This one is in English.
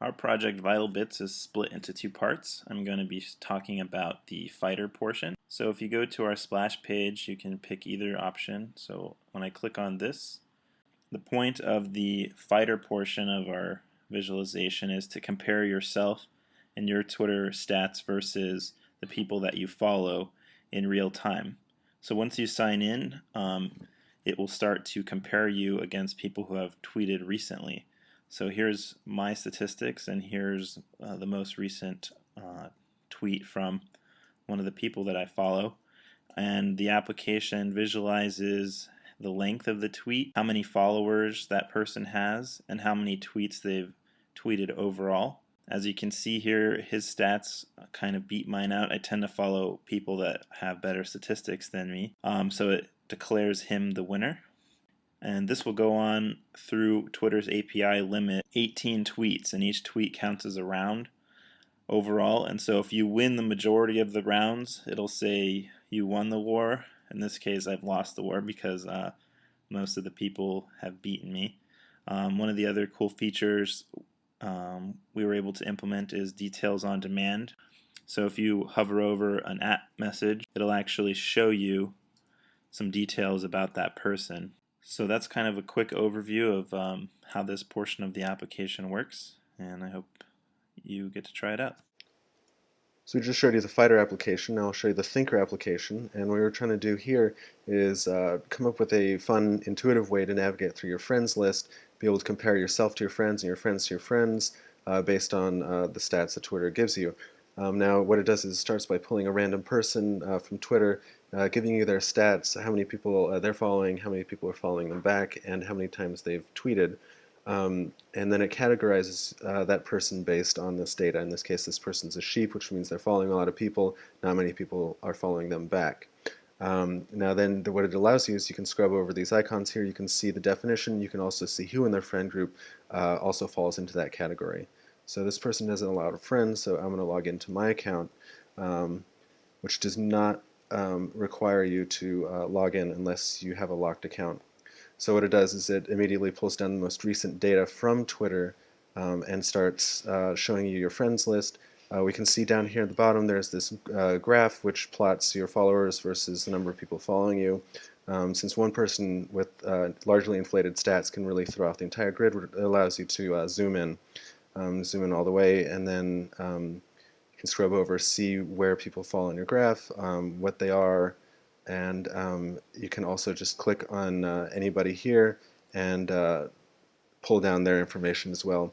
Our project VitalBits is split into two parts. I'm going to be talking about the fighter portion. So if you go to our splash page, you can pick either option. So when I click on this, the point of the fighter portion of our visualization is to compare yourself and your Twitter stats versus the people that you follow in real time. So once you sign in, it will start to compare you against people who have tweeted recently. So here's my statistics, and here's the most recent tweet from one of the people that I follow. And the application visualizes the length of the tweet, how many followers that person has, and how many tweets they've tweeted overall. As you can see here, his stats kind of beat mine out. I tend to follow people that have better statistics than me, so it declares him the winner. And this will go on through Twitter's API limit 18 tweets, and each tweet counts as a round overall. And so if you win the majority of the rounds, it'll say you won the war. In this case, I've lost the war because most of the people have beaten me. One of the other cool features we were able to implement is details on demand. So if you hover over an @ message, it'll actually show you some details about that person. So that's kind of a quick overview of how this portion of the application works, and I hope you get to try it out. So we just showed you the Fighter application. Now I'll show you the Thinker application. And what we're trying to do here is come up with a fun, intuitive way to navigate through your friends list, be able to compare yourself to your friends and your friends to your friends based on the stats that Twitter gives you. Now what it does is it starts by pulling a random person from Twitter, giving you their stats, how many people they're following, how many people are following them back, and how many times they've tweeted. And then it categorizes that person based on this data. In this case, this person's a sheep, which means they're following a lot of people. Not many people are following them back. Now then, what it allows you is you can scrub over these icons here. You can see the definition. You can also see who in their friend group also falls into that category. So this person has a lot of friends, so I'm going to log into my account, which does not require you to log in unless you have a locked account. So what it does is it immediately pulls down the most recent data from Twitter and starts showing you your friends list. We can see down here at the bottom there's this graph which plots your followers versus the number of people following you. Since one person with largely inflated stats can really throw off the entire grid, it allows you to zoom in all the way, and then you can scrub over, see where people fall in your graph, what they are, and you can also just click on anybody here and pull down their information as well.